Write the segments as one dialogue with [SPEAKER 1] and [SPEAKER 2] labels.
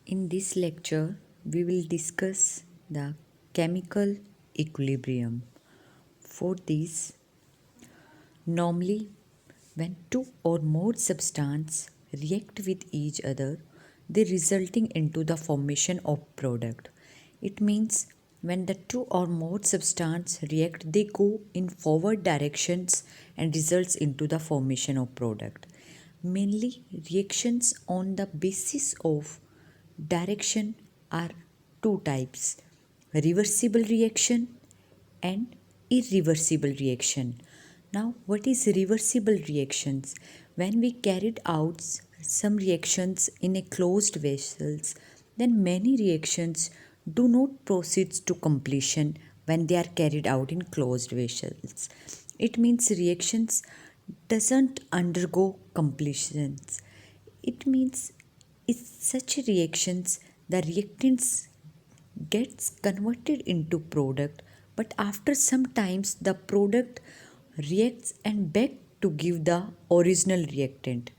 [SPEAKER 1] In this lecture, we will discuss the chemical equilibrium. For this, normally when two or more substances react with each other, they resulting into the formation of product. It means when the two or more substances react, they go in forward directions and results into the formation of product. Mainly reactions on the basis of direction are two types: reversible reaction and irreversible reaction. Now, what is reversible reactions? When we carried out some reactions in a closed vessels, then many reactions do not proceed to completion when they are carried out in closed vessels. It means reactions doesn't undergo completions. It means in such reactions the reactants gets converted into product, but after some times the product reacts and back to give the original reactant.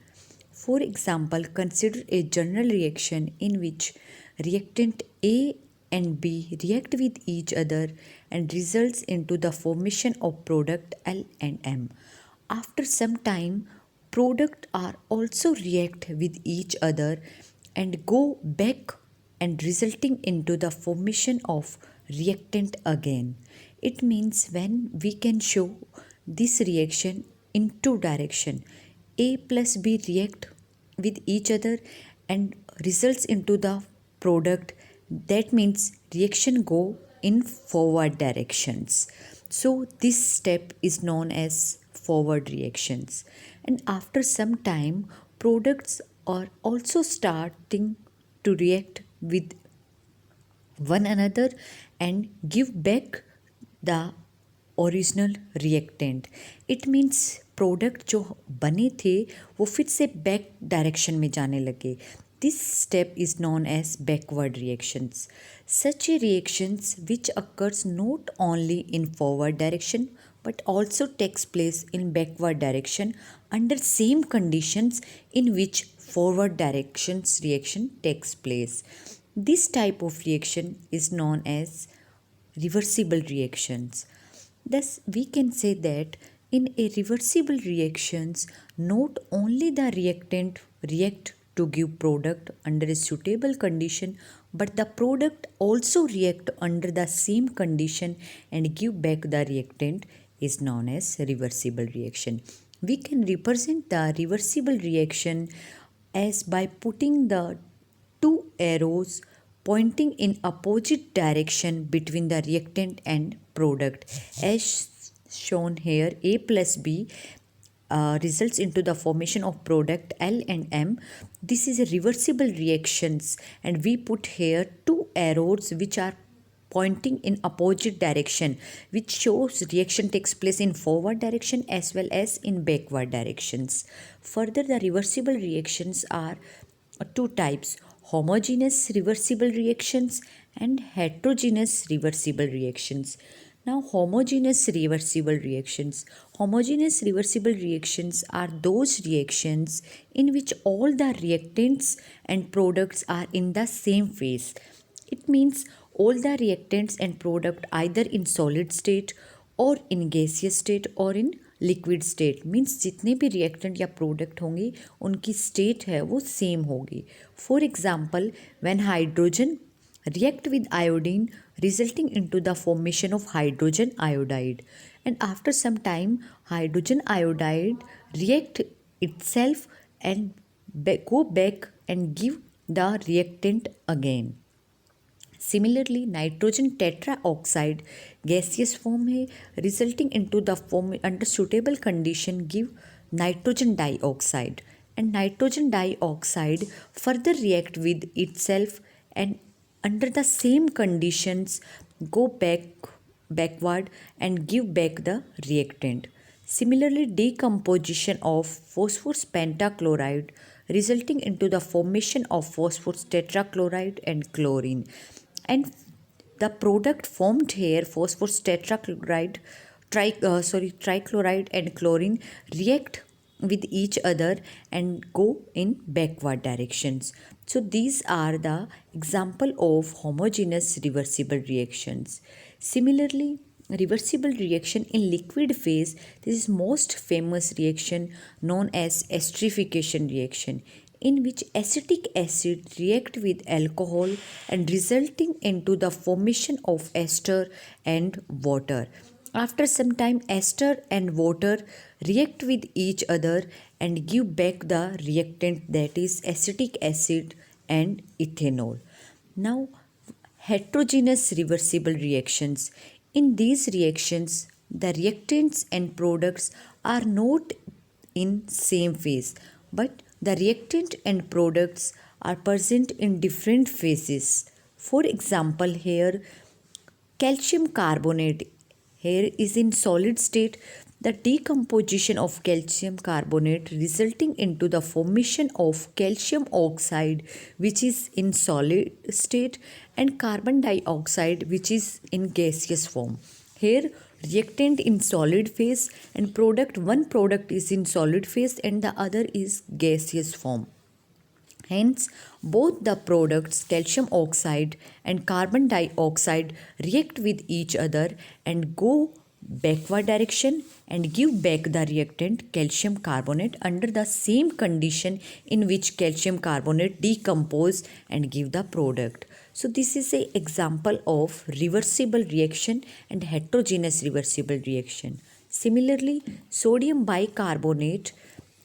[SPEAKER 1] For example, consider a general reaction in which reactant A and B react with each other and results into the formation of product L and M. After some time, product are also react with each other and go back and resulting into the formation of reactant again. It means when we can show this reaction in two direction, A plus B react with each other and results into the product, that means reaction go in forward directions. So this step is known as forward reactions. And after some time, products are also starting to react with one another and give back the original reactant. It means product जो बने थे वो फिर से back direction में जाने लगे. This step is known as backward reactions. Such reactions which occurs not only in forward direction but also takes place in backward direction under same conditions in which forward directions reaction takes place. This type of reaction is known as reversible reactions. Thus, we can say that in a reversible reactions, not only the reactant react to give product under a suitable condition, but the product also react under the same condition and give back the reactant is known as reversible reaction. We can represent the reversible reaction as by putting the two arrows pointing in opposite direction between the reactant and product. As shown here, A plus B results into the formation of product L and M. This is a reversible reactions, and we put here two arrows which are pointing in opposite direction, which shows reaction takes place in forward direction as well as in backward directions. Further, the reversible reactions are two types: homogeneous reversible reactions and heterogeneous reversible reactions. Now, homogeneous reversible reactions. Homogeneous reversible reactions are those reactions in which all the reactants and products are in the same phase. It means all the reactants and product either in solid state or in gaseous state or in liquid state. Means जितने भी reactant या product होंगे उनकी state है वो same होगी. For example, when hydrogen react with iodine resulting into the formation of hydrogen iodide, and after some time hydrogen iodide react itself and go back and give the reactant again. Similarly, nitrogen tetraoxide gaseous form है, resulting into the form under suitable condition give nitrogen dioxide, and nitrogen dioxide further react with itself and under the same conditions go backward and give back the reactant. Similarly, decomposition of phosphorus pentachloride resulting into the formation of phosphorus tetrachloride and chlorine, and the product formed here phosphorus tetrachloride trichloride and chlorine react with each other and go in backward directions. So these are the example of homogeneous reversible reactions. Similarly, reversible reaction in liquid phase, this is most famous reaction known as esterification reaction, in which acetic acid react with alcohol and resulting into the formation of ester and water. After some time, ester and water react with each other and give back the reactant, that is acetic acid and ethanol. Now, heterogeneous reversible reactions. In these reactions, the reactants and products are not in same phase, but the reactant and products are present in different phases. For example, here calcium carbonate here is in solid state. The decomposition of calcium carbonate resulting into the formation of calcium oxide, which is in solid state, and carbon dioxide, which is in gaseous form. Here reactant in solid phase and product, one product is in solid phase and the other is gaseous form. Hence, both the products calcium oxide and carbon dioxide react with each other and go backward direction and give back the reactant calcium carbonate under the same condition in which calcium carbonate decompose and give the product. So this is a example of reversible reaction and heterogeneous reversible reaction. Similarly, sodium bicarbonate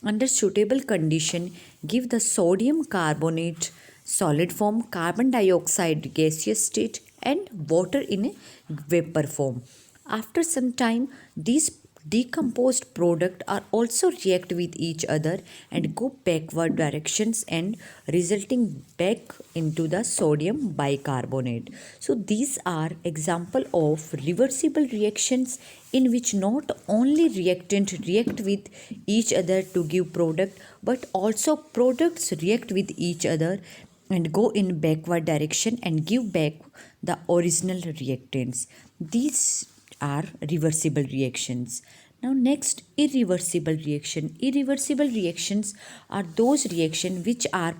[SPEAKER 1] under suitable condition give the sodium carbonate solid form, carbon dioxide gaseous state and water in a vapor form. After some time, these decomposed product are also react with each other and go backward directions and resulting back into the sodium bicarbonate. So these are example of reversible reactions in which not only reactant react with each other to give product, but also products react with each other and go in backward direction and give back the original reactants. These are reversible reactions. Now next, irreversible reaction. Irreversible reactions are those reactions which are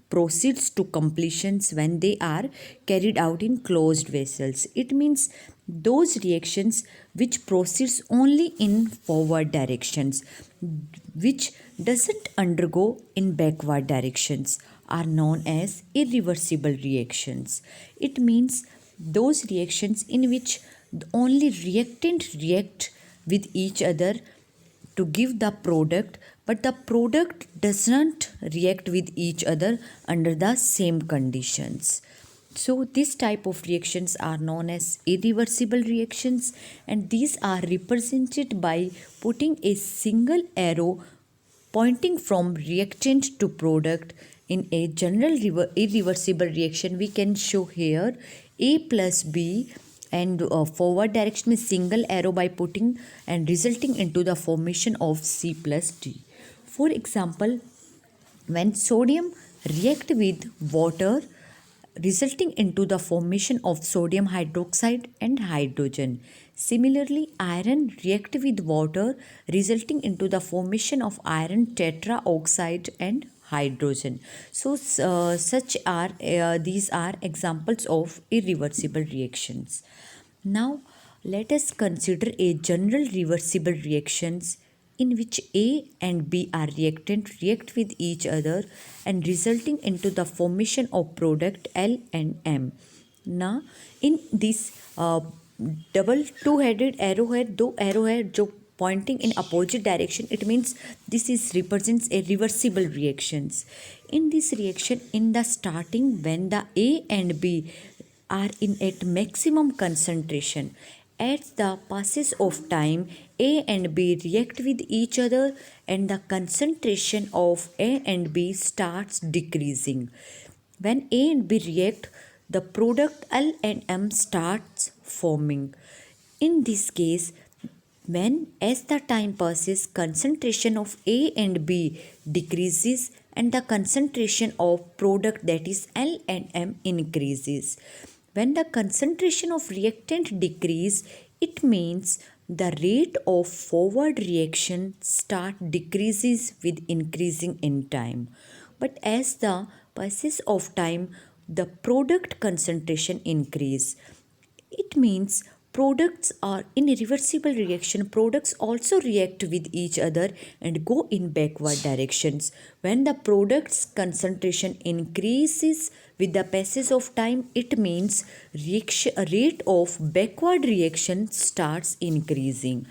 [SPEAKER 1] proceeds to completions when they are carried out in closed vessels. It means those reactions which proceeds only in forward directions, which doesn't undergo in backward directions, are known as irreversible reactions. It means those reactions in which only reactant react with each other to give the product, but the product does not react with each other under the same conditions. So this type of reactions are known as irreversible reactions, and these are represented by putting a single arrow pointing from reactant to product. In a general irreversible reaction, we can show here A plus B and forward direction is single arrow by putting and resulting into the formation of C plus D. For example, when sodium react with water resulting into the formation of sodium hydroxide and hydrogen. Similarly, iron react with water resulting into the formation of iron tetraoxide and hydrogen. So these are examples of irreversible reactions. Now let us consider a general reversible reactions in which A and B are reactant react with each other and resulting into the formation of product L and M. Now in this double two-headed arrowhead, दो arrowhead जो pointing in opposite direction, it means this is represents a reversible reactions. In this reaction, in the starting when the A and B are in at maximum concentration, as the passes of time, A and B react with each other and the concentration of A and B starts decreasing. When A and B react, the product L and M starts forming. In this case, when as the time passes, concentration of A and B decreases and the concentration of product, that is L and M, increases. When the concentration of reactant decrease, it means the rate of forward reaction start decreases with increasing in time. But as the passes of time, the product concentration increase. It means products are in irreversible reaction. Products also react with each other and go in backward directions. When the product's concentration increases with the passage of time, it means reaction rate of backward reaction starts increasing.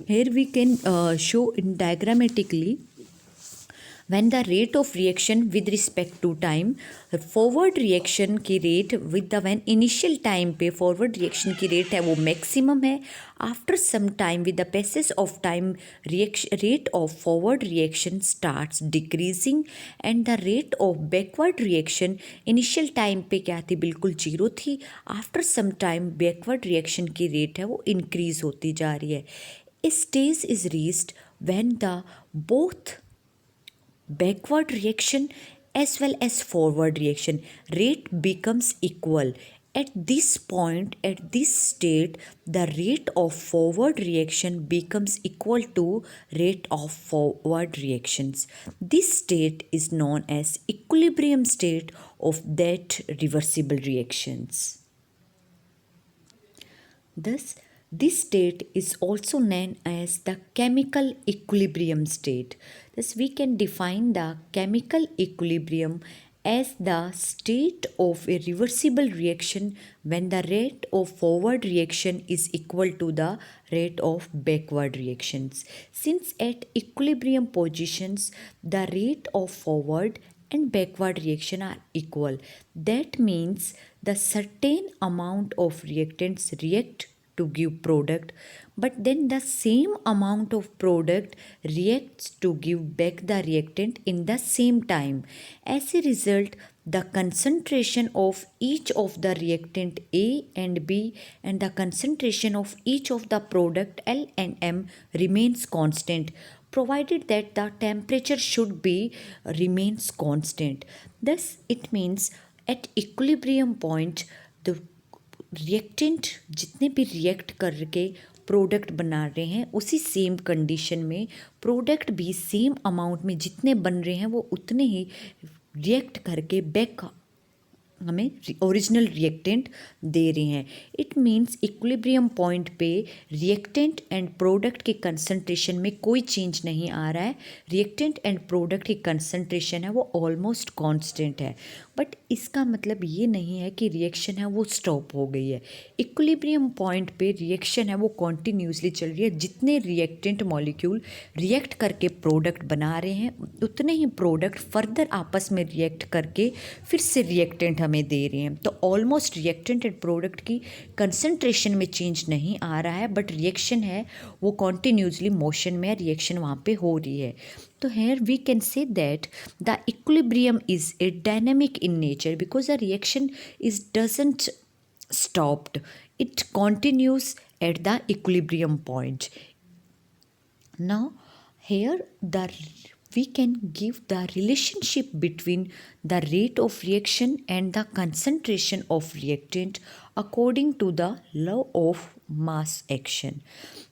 [SPEAKER 1] Here we can show in diagrammatically when the rate of reaction with respect to time, forward reaction की rate with the when initial time पे forward reaction की rate है वो maximum है. After some time with the passage of time rate of forward reaction starts decreasing and the rate of backward reaction initial time पे क्या थी, बिल्कुल zero थी. After some time backward reaction की रेट है वो इंक्रीज होती जा रही है. A stage is reached when the both backward reaction as well as forward reaction rate becomes equal. At this point, at this state, the rate of forward reaction becomes equal to rate of forward reactions. This state is known as equilibrium state of that reversible reactions. Thus, this state is also known as the chemical equilibrium state. Thus, we can define the chemical equilibrium as the state of a reversible reaction when the rate of forward reaction is equal to the rate of backward reactions. Since at equilibrium positions, the rate of forward and backward reaction are equal. That means the certain amount of reactants react to give product, but then the same amount of product reacts to give back the reactant in the same time. As a result, the concentration of each of the reactant A and B and the concentration of each of the product L and M remains constant, provided that the temperature should be remains constant. Thus, it means at equilibrium point, the reactant जितने भी react करके product बना रहे हैं उसी same condition में product भी same amount में जितने बन रहे हैं वो उतने ही रिएक्ट करके बैक हमें ओरिजिनल रिएक्टेंट दे रहे हैं. इट मीन्स इक्विलिब्रियम पॉइंट पे रिएक्टेंट एंड प्रोडक्ट के कंसंट्रेशन में कोई चेंज नहीं आ रहा है. रिएक्टेंट एंड प्रोडक्ट की कंसंट्रेशन है वो ऑलमोस्ट कांस्टेंट है. बट इसका मतलब ये नहीं है कि रिएक्शन है वो स्टॉप हो गई है. इक्विलिब्रियम पॉइंट पे रिएक्शन है वो कॉन्टीन्यूसली चल रही है. जितने रिएक्टेंट मॉलिक्यूल रिएक्ट करके प्रोडक्ट बना रहे हैं उतने ही प्रोडक्ट फर्दर आपस में रिएक्ट करके फिर से रिएक्टेंट हमें दे रहे हैं. तो ऑलमोस्ट रिएक्टेंट एंड प्रोडक्ट की कंसंट्रेशन में चेंज नहीं आ रहा है, बट रिएक्शन है वो कॉन्टीन्यूसली मोशन में रिएक्शन वहाँ पे हो रही है. So here we can say that the equilibrium is a dynamic in nature because the reaction doesn't stopped. It continues at the equilibrium point. Now here we can give the relationship between the rate of reaction and the concentration of reactant according to the law of mass action.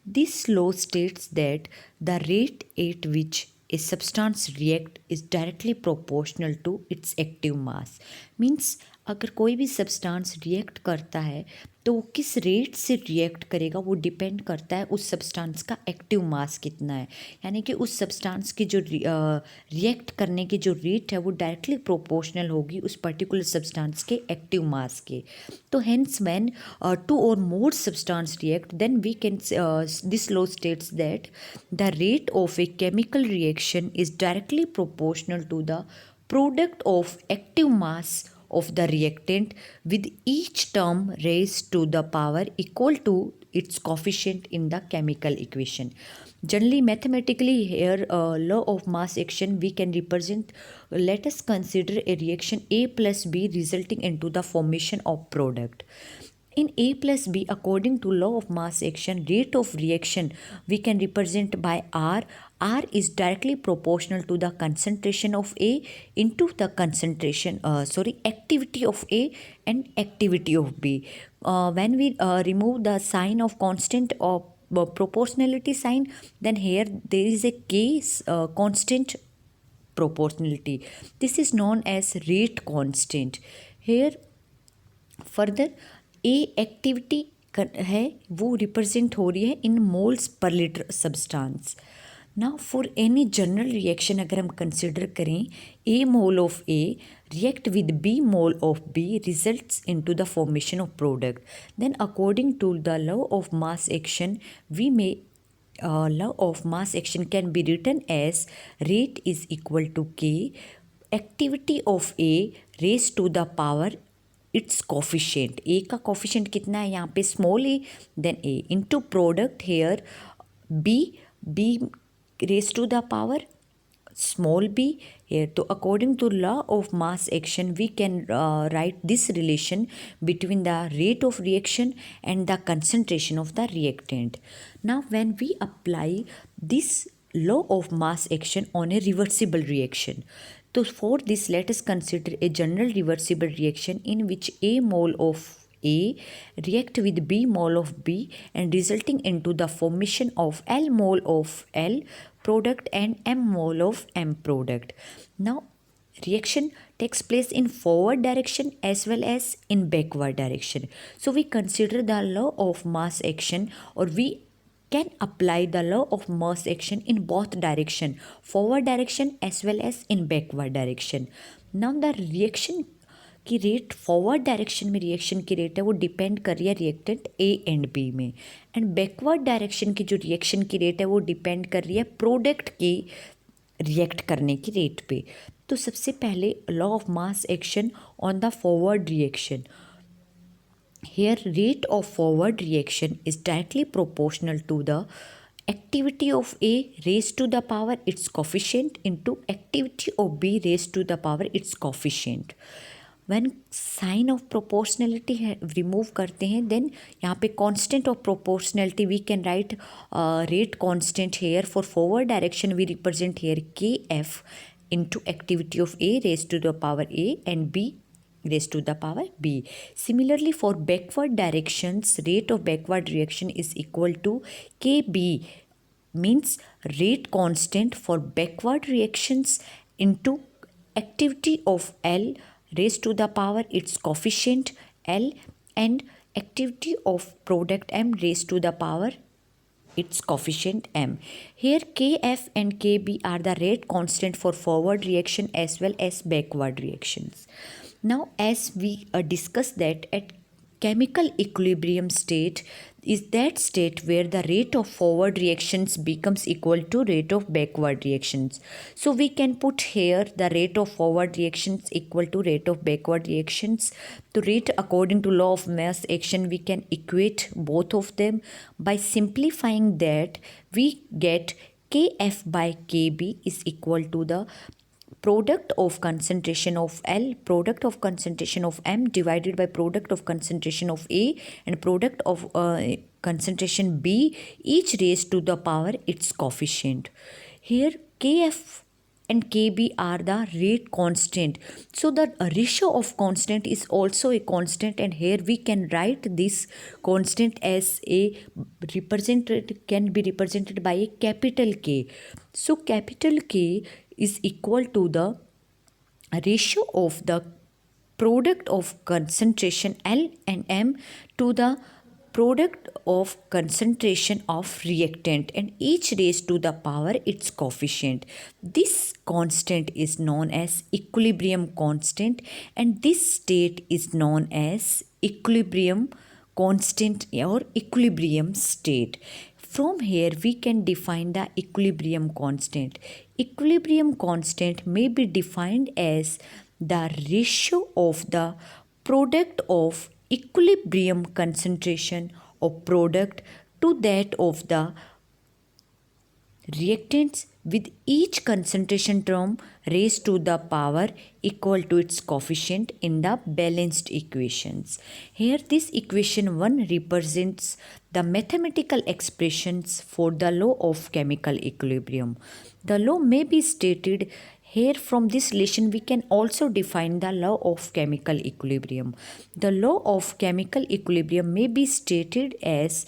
[SPEAKER 1] This law states that the rate at which a substance react is directly proportional to its active mass. Means अगर कोई भी substance react करता है तो वो किस rate से react करेगा वो डिपेंड करता है उस सब्सटेंस का एक्टिव मास कितना है. यानी कि उस सब्सटेंस की जो रिएक्ट करने की जो रेट है वो डायरेक्टली प्रोपोर्शनल होगी उस पर्टिकुलर सब्सटेंस के एक्टिव मास के. तो hence when two or more substance react then we can this law states that the rate of a chemical reaction is directly proportional to the product of active mass of the reactant with each term raised to the power equal to its coefficient in the chemical equation. Generally, mathematically, here law of mass action we can represent. Let us consider a reaction A plus B resulting into the formation of product. In A plus B, according to law of mass action, rate of reaction we can represent by R. R is directly proportional to the concentration of A into the activity of A and activity of B. When we remove the sign of constant of proportionality sign, then here there is a K constant proportionality. This is known as rate constant. Here further a activity है वो represent हो रही है in moles पर litre substance. Now for any general reaction अगर हम consider करें, a mole of A react with B mole of B results into the formation of product. Then according to the law of mass action we may law of mass action can be written as rate is equal to K activity of A raised to the power its coefficient. A का coefficient कितना है यहाँ पे small a, then A into product here B raised to the power small b here. So according to law of mass action we can write this relation between the rate of reaction and the concentration of the reactant. Now when we apply this law of mass action on a reversible reaction, so for this let us consider a general reversible reaction in which A mole of A react with B mole of B and resulting into the formation of L mole of L product and M mole of M product. Now reaction takes place in forward direction as well as in backward direction. So we consider the law of mass action, or we can apply the law of mass action in both direction, forward direction as well as in backward direction. Now the reaction की rate forward direction में reaction की rate है वो depend कर रही है reactant A and B में, and backward direction की जो रिएक्शन की रेट है वो डिपेंड कर रही है प्रोडक्ट की रिएक्ट करने की रेट पे. तो सबसे पहले law of mass action on the forward reaction. Here rate of forward reaction is directly proportional to the activity of A raised to the power its coefficient into activity of B raised to the power its coefficient. When sign of proportionality remove करते हैं, then यहाँ पे constant of proportionality we can write rate constant here. For forward direction we represent here Kf into activity of A raised to the power A and B raised to the power B. Similarly for backward directions, rate of backward reaction is equal to Kb, means rate constant for backward reactions into activity of L raised to the power its coefficient L and activity of product M raised to the power its coefficient M. Here Kf and Kb are the rate constant for forward reaction as well as backward reactions. Now as we discussed that at chemical equilibrium state is that state where the rate of forward reactions becomes equal to rate of backward reactions. So we can put here the rate of forward reactions equal to rate of backward reactions. To rate according to law of mass action we can equate both of them. By simplifying that we get Kf by Kb is equal to the product of concentration of L, product of concentration of M divided by product of concentration of A and product of concentration B, each raised to the power its coefficient. Here Kf and Kb are the rate constant. So the ratio of constant is also a constant, and here we can write this constant as a can be represented by a capital K. So capital K is equal to the ratio of the product of concentration L and M to the product of concentration of reactant, and each raised to the power its coefficient. This constant is known as equilibrium constant, and this state is known as equilibrium constant or equilibrium state. From here we can define the equilibrium constant. Equilibrium constant may be defined as the ratio of the product of equilibrium concentration of product to that of the reactants, with each concentration term raised to the power equal to its coefficient in the balanced equations. Here this equation 1 represents the mathematical expressions for the law of chemical equilibrium. The law may be stated here. From this relation we can also define the law of chemical equilibrium. The law of chemical equilibrium may be stated as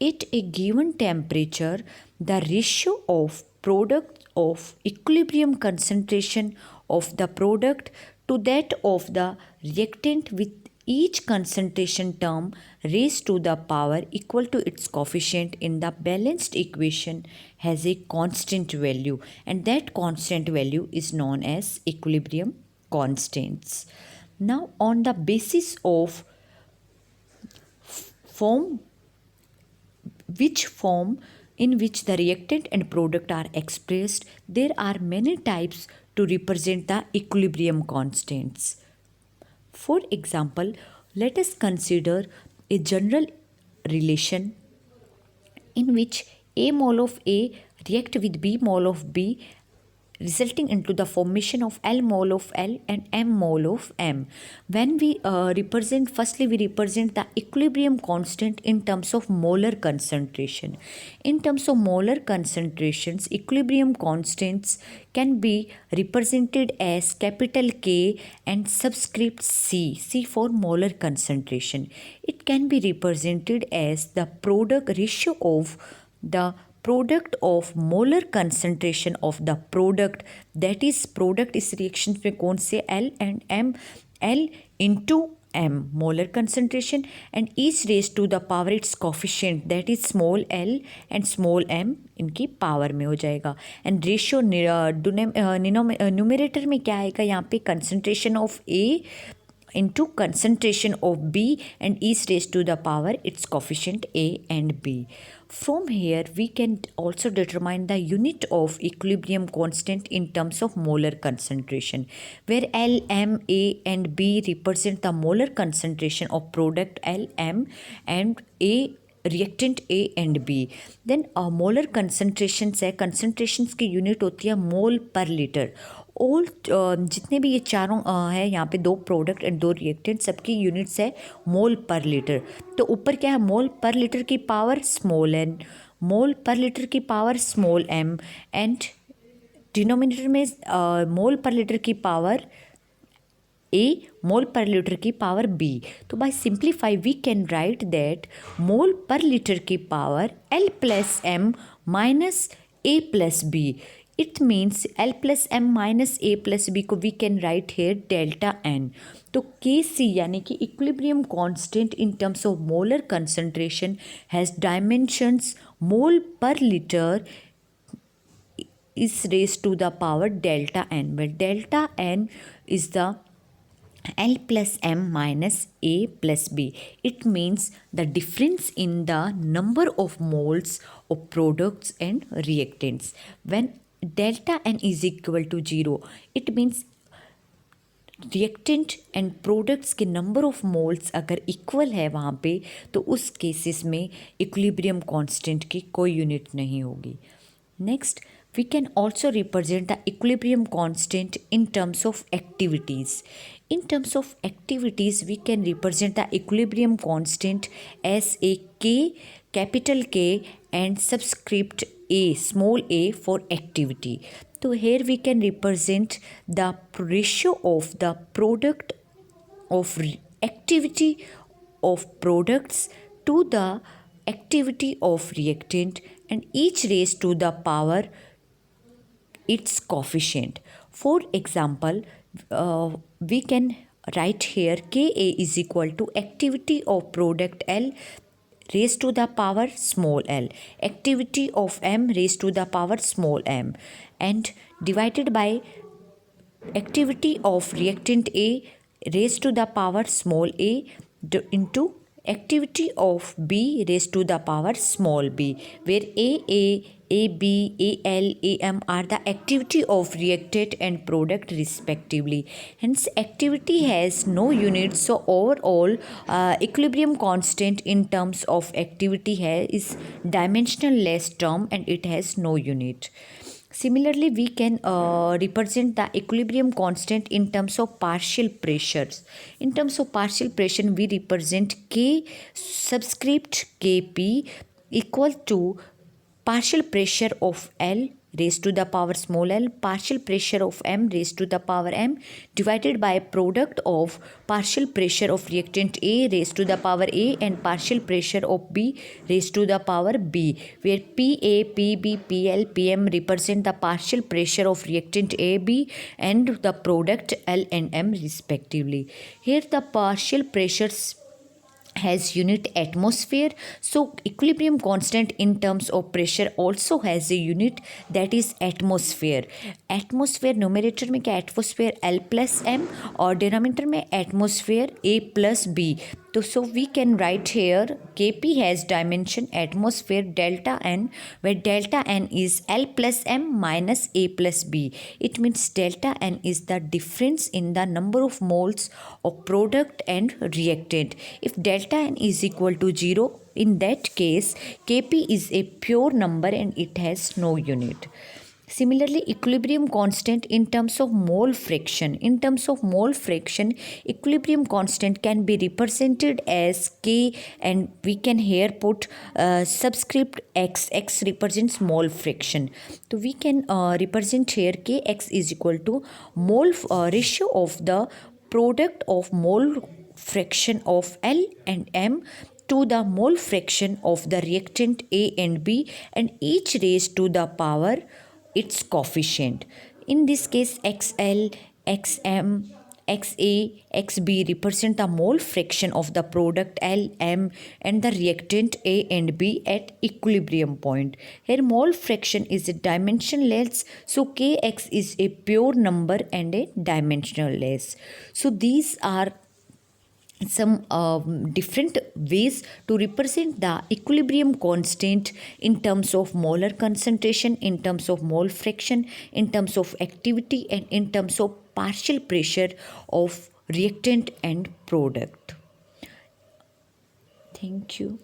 [SPEAKER 1] At a given temperature, the ratio of product of equilibrium concentration of the product to that of the reactant with each concentration term raised to the power equal to its coefficient in the balanced equation has a constant value, and that constant value is known as equilibrium constants. Now, on the basis of form in which the reactant and product are expressed, there are many types to represent the equilibrium constants. For example, let us consider a general relation in which A mole of A react with B mole of B, resulting into the formation of L mole of L and M mole of M. When we firstly we represent the equilibrium constant in terms of molar concentration. In terms of molar concentrations, equilibrium constants can be represented as capital K and subscript C, C for molar concentration. It can be represented as the product ratio of the product of molar concentration of the product, that is product इस reaction में कौन से L and M, L into M molar concentration and each raised to the power its coefficient, that is small l and small m इनकी power में हो जाएगा. And ratio numerator में क्या आएगा यहाँ पे, concentration of A into concentration of B and each raised to the power its coefficient A and B. From here we can also determine the unit of equilibrium constant in terms of molar concentration, where L, M, A and B represent the molar concentration of product L, M and A, reactant A and B. Then molar concentrations है, concentrations की unit होती है मोल पर litre. All जितने भी ये चारों है यहाँ पे, दो प्रोडक्ट एंड दो रिएक्टेंट, सबकी यूनिट्स है मोल पर लीटर. तो ऊपर क्या है, मोल पर लीटर की पावर स्मॉल एन, मोल पर लीटर की power small M and denominator में मोल पर लीटर की पावर A मोल पर लीटर की पावर B. तो by simplify we can write that mole पर लीटर की power L plus M minus A plus B. It means L plus M minus A plus B को we can write here delta N. तो Kc यानी कि equilibrium constant in terms of molar concentration has dimensions mole पर litre is raised to the power delta n, where delta n is the L plus M minus A plus B. It means the difference in the number of moles of products and reactants. When delta n is equal to 0, it means reactant and products के number of moles अगर equal है वहाँ पे, तो उस cases में equilibrium constant की कोई यूनिट नहीं होगी. Next, we can also represent the equilibrium constant in terms of activities. In terms of activities, we can represent the equilibrium constant as a K, capital K and subscript A, small a for activity. So here we can represent the ratio of the product of activity of products to the activity of reactant and each raised to the power its coefficient. For example, we can write here Ka is equal to activity of product L raised to the power small l, activity of M raised to the power small m, and divided by activity of reactant A raised to the power small a into activity of B raised to the power small b, where AB, AL, AM are the activity of reactant and product respectively. Hence, activity has no unit, so overall equilibrium constant in terms of activity is dimensionless term and it has no unit. Similarly, we can represent the equilibrium constant in terms of partial pressures. In terms of partial pressure, we represent K subscript Kp equal to partial pressure of L raised to the power small l partial pressure of M raised to the power M divided by product of partial pressure of reactant A raised to the power A and partial pressure of B raised to the power B, where PA, PB, PL, PM represent the partial pressure of reactant AB and the product L and M respectively. Here the partial pressures has unit atmosphere, so equilibrium constant in terms of pressure also has a unit, that is atmosphere. Atmosphere numerator में क्या atmosphere L plus M और denominator में atmosphere A plus B. तो so we can write here Kp has dimension atmosphere delta n, where delta n is L plus M minus A plus B. It means delta n is the difference in the number of moles of product and reactant. If delta n is equal to 0, in that case Kp is a pure number and it has no unit. Similarly, equilibrium constant in terms of mole fraction. In terms of mole fraction, equilibrium constant can be represented as K, and we can here put subscript X. X represents mole fraction. So we can represent here Kx is equal to mole ratio of the product of mole fraction of L and M to the mole fraction of the reactant A and B, and each raised to the power its coefficient. In this case, XL, XM, XA, XB represent the mole fraction of the product L, M and the reactant A and B at equilibrium point. Here mole fraction is a dimensionless, so Kx is a pure number and a dimensionless. So these are some different ways to represent the equilibrium constant in terms of molar concentration, in terms of mole fraction, in terms of activity and in terms of partial pressure of reactant and product. Thank you.